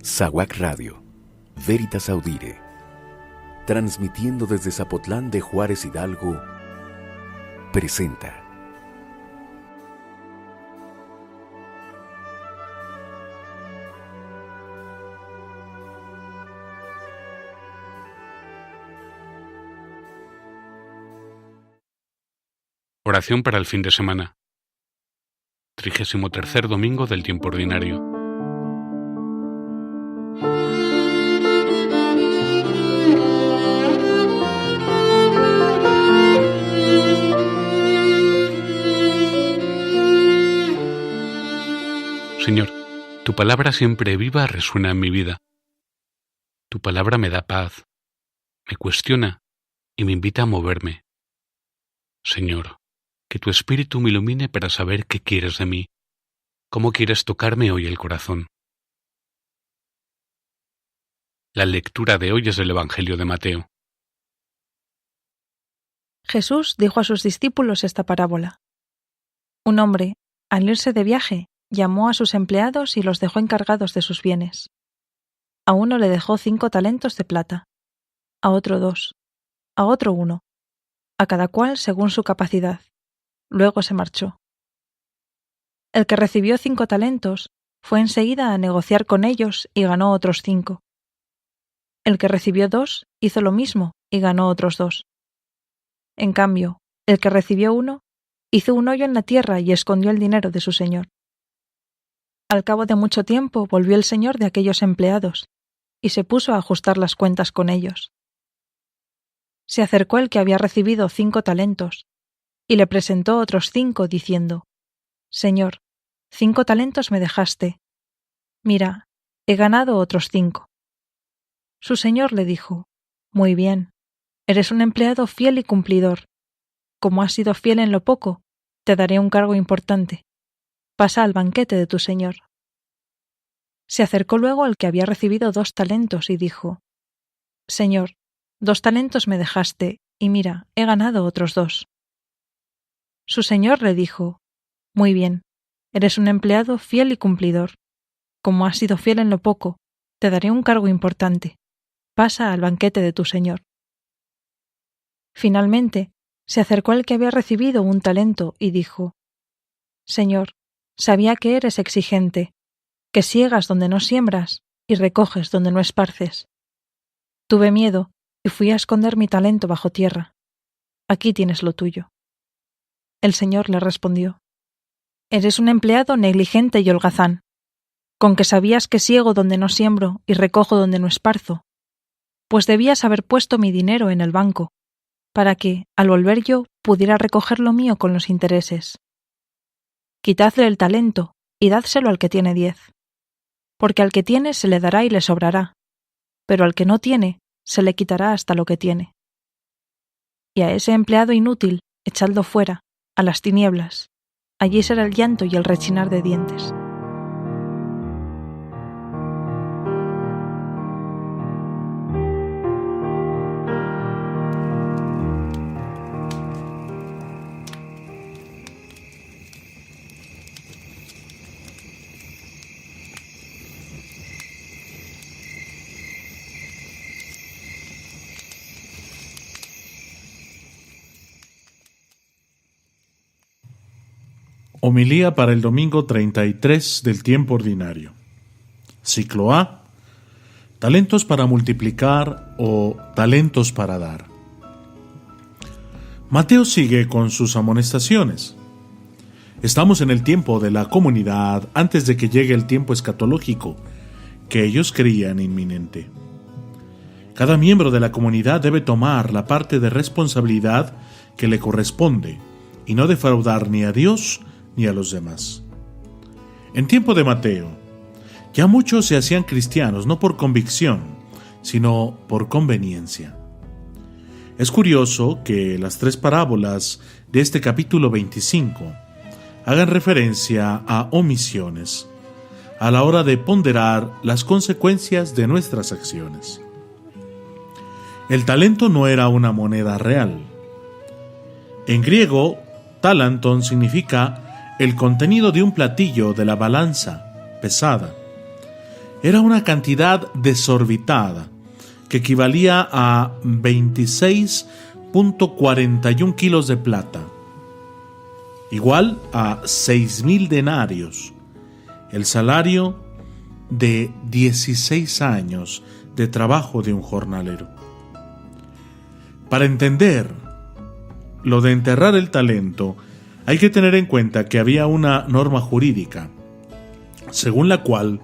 SAWAC Radio, Veritas Audire, transmitiendo desde Zapotlán de Juárez Hidalgo, presenta Oración para el fin de semana. 33º domingo del tiempo ordinario. Señor, tu palabra siempre viva resuena en mi vida. Tu palabra me da paz, me cuestiona y me invita a moverme. Señor, que tu Espíritu me ilumine para saber qué quieres de mí, cómo quieres tocarme hoy el corazón. La lectura de hoy es del Evangelio de Mateo. Jesús dijo a sus discípulos esta parábola. Un hombre, al irse de viaje, llamó a sus empleados y los dejó encargados de sus bienes. A uno le dejó 5 talentos de plata, a otro 2, a otro 1, a cada cual según su capacidad. Luego se marchó. El que recibió 5 talentos fue enseguida a negociar con ellos y ganó otros 5. El que recibió 2 hizo lo mismo y ganó otros 2. En cambio, el que recibió 1 hizo un hoyo en la tierra y escondió el dinero de su señor. Al cabo de mucho tiempo volvió el señor de aquellos empleados y se puso a ajustar las cuentas con ellos. Se acercó el que había recibido 5 talentos y le presentó otros 5 diciendo: Señor, 5 talentos me dejaste. Mira, he ganado otros 5. Su señor le dijo: Muy bien, eres un empleado fiel y cumplidor. Como has sido fiel en lo poco, te daré un cargo importante. Pasa al banquete de tu señor. Se acercó luego al que había recibido 2 talentos y dijo: Señor, 2 talentos me dejaste, y mira, he ganado otros 2. Su señor le dijo: Muy bien, eres un empleado fiel y cumplidor. Como has sido fiel en lo poco, te daré un cargo importante. Pasa al banquete de tu señor. Finalmente, se acercó al que había recibido 1 talento y dijo: Señor, sabía que eres exigente, que siegas donde no siembras y recoges donde no esparces. Tuve miedo y fui a esconder mi talento bajo tierra. Aquí tienes lo tuyo. El señor le respondió: Eres un empleado negligente y holgazán. Con que sabías que siego donde no siembro y recojo donde no esparzo, pues debías haber puesto mi dinero en el banco, para que, al volver yo, pudiera recoger lo mío con los intereses. Quitadle el talento y dádselo al que tiene 10. Porque al que tiene se le dará y le sobrará, pero al que no tiene se le quitará hasta lo que tiene. Y a ese empleado inútil echadlo fuera, a las tinieblas. Allí será el llanto y el rechinar de dientes. Homilía para el domingo 33 del tiempo ordinario. Ciclo A: talentos para multiplicar o talentos para dar. Mateo sigue con sus amonestaciones. Estamos en el tiempo de la comunidad antes de que llegue el tiempo escatológico, que ellos creían inminente. Cada miembro de la comunidad debe tomar la parte de responsabilidad que le corresponde y no defraudar ni a Dios ni a los demás. En tiempo de Mateo, ya muchos se hacían cristianos no por convicción, sino por conveniencia. Es curioso que las 3 parábolas de este capítulo 25 hagan referencia a omisiones a la hora de ponderar las consecuencias de nuestras acciones. El talento no era una moneda real. En griego, talanton significa el contenido de un platillo de la balanza pesada. Era una cantidad desorbitada que equivalía a 26.41 kilos de plata, igual a 6.000 denarios, el salario de 16 años de trabajo de un jornalero. Para entender lo de enterrar el talento, hay que tener en cuenta que había una norma jurídica, según la cual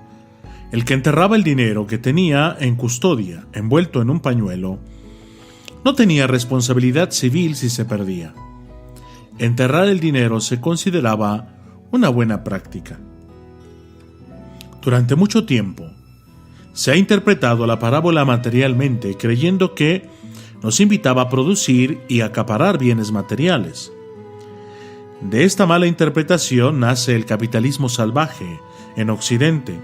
el que enterraba el dinero que tenía en custodia, envuelto en un pañuelo, no tenía responsabilidad civil si se perdía. Enterrar el dinero se consideraba una buena práctica. Durante mucho tiempo se ha interpretado la parábola materialmente, creyendo que nos invitaba a producir y acaparar bienes materiales. De esta mala interpretación nace el capitalismo salvaje en Occidente,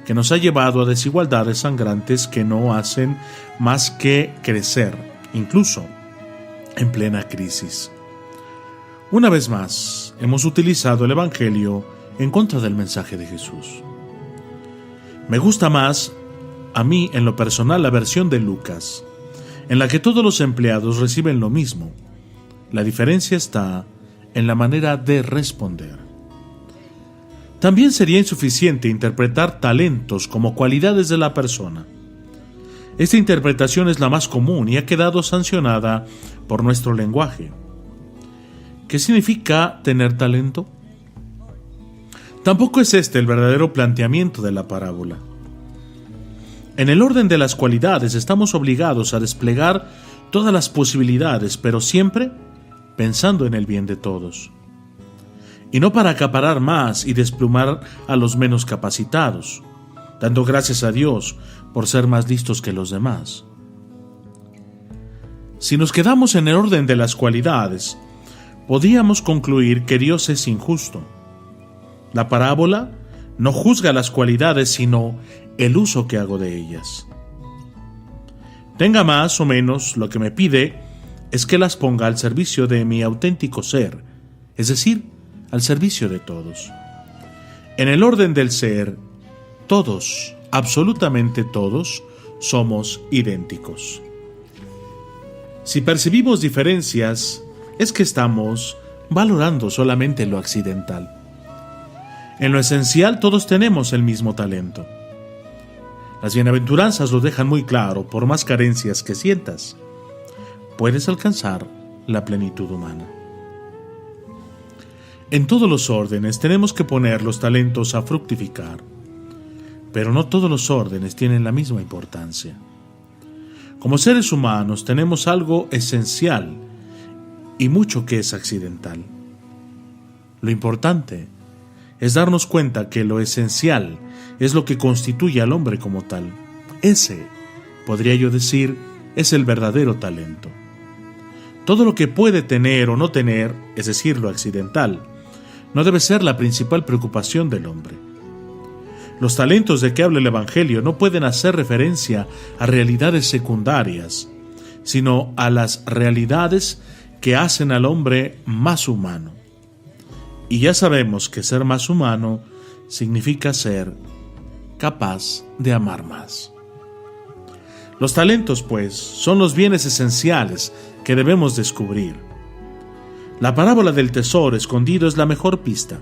que nos ha llevado a desigualdades sangrantes que no hacen más que crecer, incluso en plena crisis. Una vez más, hemos utilizado el Evangelio en contra del mensaje de Jesús. Me gusta más, a mí en lo personal, la versión de Lucas, en la que todos los empleados reciben lo mismo. La diferencia está en la manera de responder. También sería insuficiente interpretar talentos como cualidades de la persona. Esta interpretación es la más común y ha quedado sancionada por nuestro lenguaje. ¿Qué significa tener talento? Tampoco es este el verdadero planteamiento de la parábola. En el orden de las cualidades estamos obligados a desplegar todas las posibilidades, pero siempre pensando en el bien de todos. Y no para acaparar más y desplumar a los menos capacitados, dando gracias a Dios por ser más listos que los demás. Si nos quedamos en el orden de las cualidades, podríamos concluir que Dios es injusto. La parábola no juzga las cualidades, sino el uso que hago de ellas. Tenga más o menos, lo que me pide es que las ponga al servicio de mi auténtico ser, es decir, al servicio de todos. En el orden del ser, todos, absolutamente todos, somos idénticos. Si percibimos diferencias, es que estamos valorando solamente lo accidental. En lo esencial, todos tenemos el mismo talento. Las bienaventuranzas lo dejan muy claro. Por más carencias que sientas, puedes alcanzar la plenitud humana. En todos los órdenes tenemos que poner los talentos a fructificar, pero no todos los órdenes tienen la misma importancia. Como seres humanos tenemos algo esencial y mucho que es accidental. Lo importante es darnos cuenta que lo esencial es lo que constituye al hombre como tal. Ese, podría yo decir, es el verdadero talento. Todo lo que puede tener o no tener, es decir, lo accidental, no debe ser la principal preocupación del hombre. Los talentos de que habla el Evangelio no pueden hacer referencia a realidades secundarias, sino a las realidades que hacen al hombre más humano. Y ya sabemos que ser más humano significa ser capaz de amar más. Los talentos, pues, son los bienes esenciales que debemos descubrir. La parábola del tesoro escondido es la mejor pista.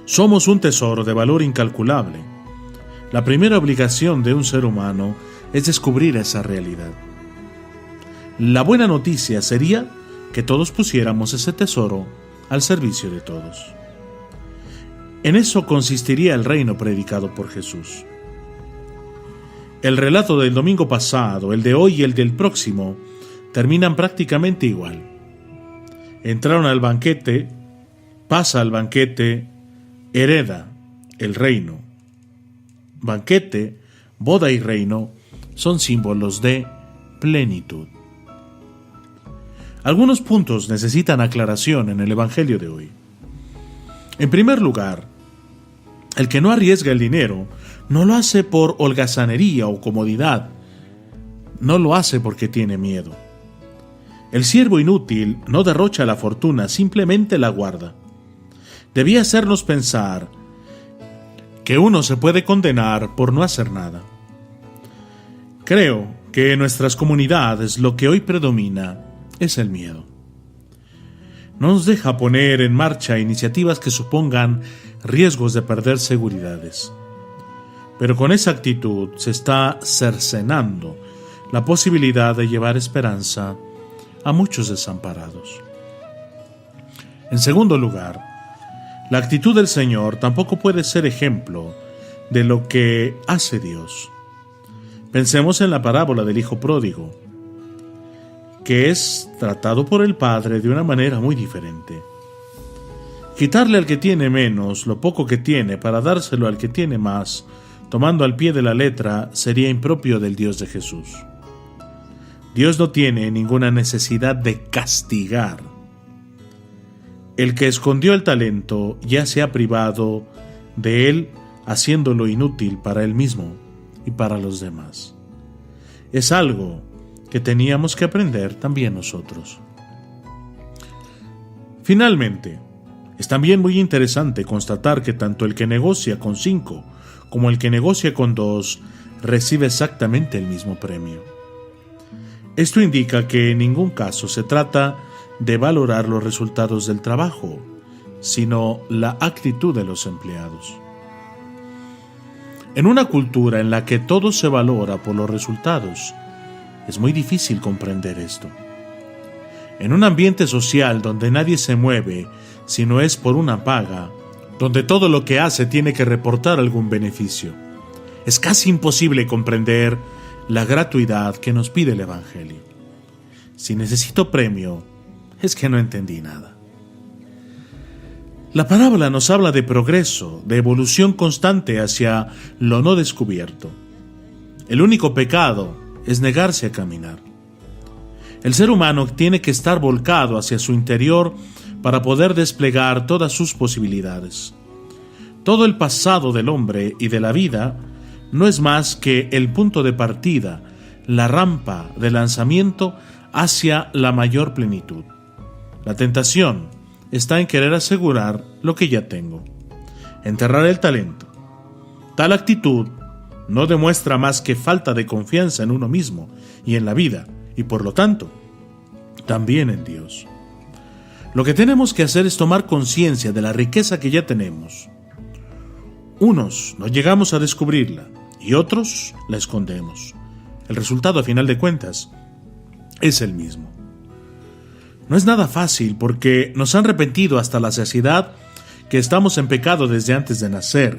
Somos un tesoro de valor incalculable. La primera obligación de un ser humano es descubrir esa realidad. La buena noticia sería que todos pusiéramos ese tesoro al servicio de todos. En eso consistiría el reino predicado por Jesús. El relato del domingo pasado, el de hoy y el del próximo terminan prácticamente igual. Entraron al banquete, pasa al banquete, hereda el reino. Banquete, boda y reino son símbolos de plenitud. Algunos puntos necesitan aclaración en el Evangelio de hoy. En primer lugar, el que no arriesga el dinero no lo hace por holgazanería o comodidad, no lo hace porque tiene miedo. El siervo inútil no derrocha la fortuna, simplemente la guarda. Debía hacernos pensar que uno se puede condenar por no hacer nada. Creo que en nuestras comunidades lo que hoy predomina es el miedo. No nos deja poner en marcha iniciativas que supongan riesgos de perder seguridades. Pero con esa actitud se está cercenando la posibilidad de llevar esperanza a muchos desamparados. En segundo lugar, la actitud del Señor tampoco puede ser ejemplo de lo que hace Dios. Pensemos en la parábola del hijo pródigo, que es tratado por el padre de una manera muy diferente. Quitarle al que tiene menos lo poco que tiene para dárselo al que tiene más, tomando al pie de la letra, sería impropio del Dios de Jesús. Dios no tiene ninguna necesidad de castigar. El que escondió el talento ya se ha privado de él, haciéndolo inútil para él mismo y para los demás. Es algo que teníamos que aprender también nosotros. Finalmente, es también muy interesante constatar que tanto el que negocia con 5 como el que negocia con 2 recibe exactamente el mismo premio. Esto indica que en ningún caso se trata de valorar los resultados del trabajo, sino la actitud de los empleados. En una cultura en la que todo se valora por los resultados, es muy difícil comprender esto. En un ambiente social donde nadie se mueve si no es por una paga, donde todo lo que hace tiene que reportar algún beneficio, es casi imposible comprender la gratuidad que nos pide el Evangelio. Si necesito premio, es que no entendí nada. La parábola nos habla de progreso, de evolución constante hacia lo no descubierto. El único pecado es negarse a caminar. El ser humano tiene que estar volcado hacia su interior para poder desplegar todas sus posibilidades. Todo el pasado del hombre y de la vida no es más que el punto de partida, la rampa de lanzamiento hacia la mayor plenitud. La tentación está en querer asegurar lo que ya tengo, enterrar el talento. Tal actitud no demuestra más que falta de confianza en uno mismo y en la vida, y por lo tanto, también en Dios. Lo que tenemos que hacer es tomar conciencia de la riqueza que ya tenemos. Unos no llegamos a descubrirla y otros la escondemos. El resultado, a final de cuentas, es el mismo. No es nada fácil porque nos han repetido hasta la saciedad que estamos en pecado desde antes de nacer,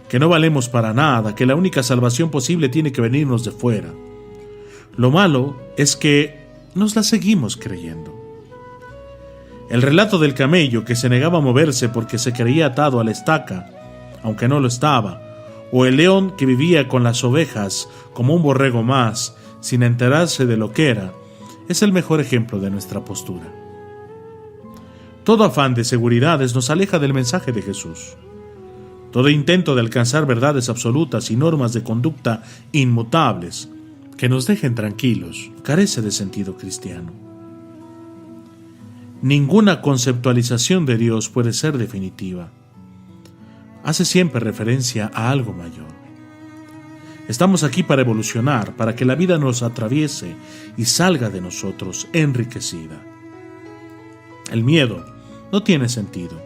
que no valemos para nada, que la única salvación posible tiene que venirnos de fuera. Lo malo es que nos la seguimos creyendo. El relato del camello que se negaba a moverse porque se creía atado a la estaca, aunque no lo estaba, o el león que vivía con las ovejas como un borrego más, sin enterarse de lo que era, es el mejor ejemplo de nuestra postura. Todo afán de seguridades nos aleja del mensaje de Jesús. Todo intento de alcanzar verdades absolutas y normas de conducta inmutables que nos dejen tranquilos carece de sentido cristiano. Ninguna conceptualización de Dios puede ser definitiva. Hace siempre referencia a algo mayor. Estamos aquí para evolucionar, para que la vida nos atraviese y salga de nosotros enriquecida. El miedo no tiene sentido,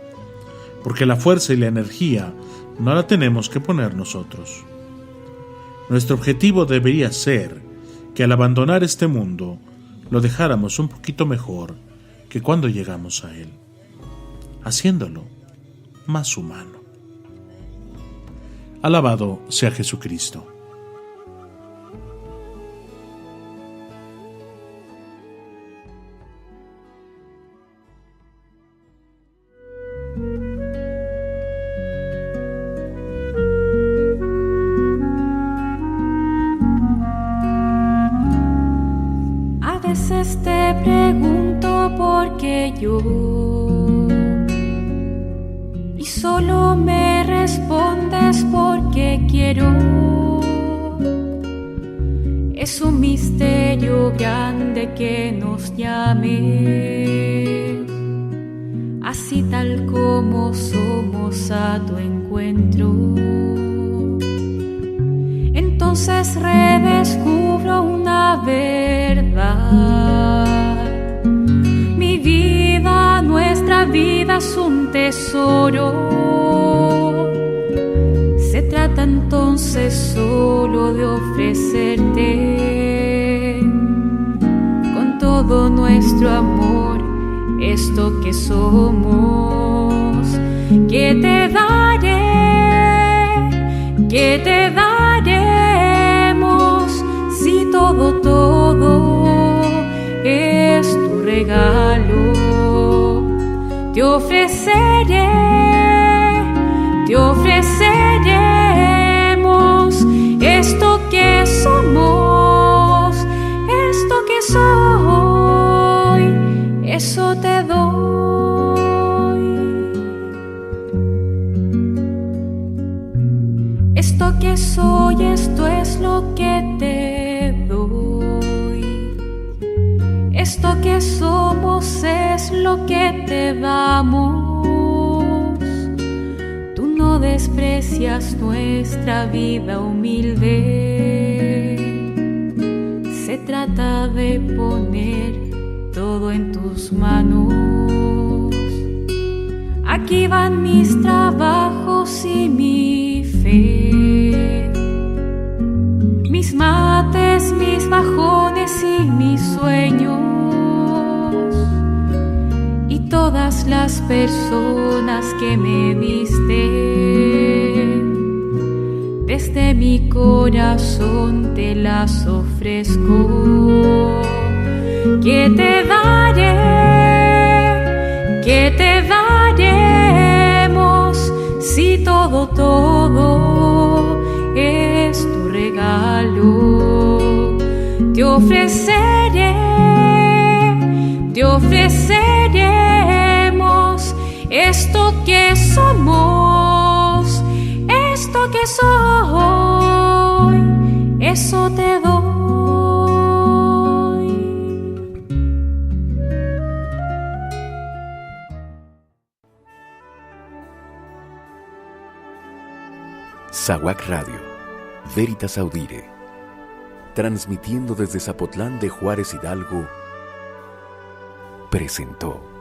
porque la fuerza y la energía no la tenemos que poner nosotros. Nuestro objetivo debería ser que al abandonar este mundo lo dejáramos un poquito mejor que cuando llegamos a él, haciéndolo más humano. Alabado sea Jesucristo. A veces te pregunto por qué yo, y solo me respondes porque quiero. Es un misterio grande que nos llame, así tal como somos a tu encuentro. entonces redescubro una verdad. Mi vida, nuestra vida es un tesoro. Se trata entonces solo de ofrecerte con todo nuestro amor esto que somos. Que te daremos si todo es tu regalo. Te ofreceremos esto que somos, esto que soy, eso te doy. Esto que soy, esto es lo que te doy. Esto que somos es lo que te damos. Tú no desprecias nuestra vida humilde. Se trata de poner todo en tus manos. Aquí van mis trabajos y mi fe, mis mates, mis bajones y mis sueños, y todas las personas que me diste. Desde mi corazón te las ofrezco. Que te daremos si todo es tu regalo. Te ofreceremos esto que somos, esto que soy, eso te doy. SAWAC Radio, Veritas Audire, transmitiendo desde Zapotlán de Juárez Hidalgo, presentó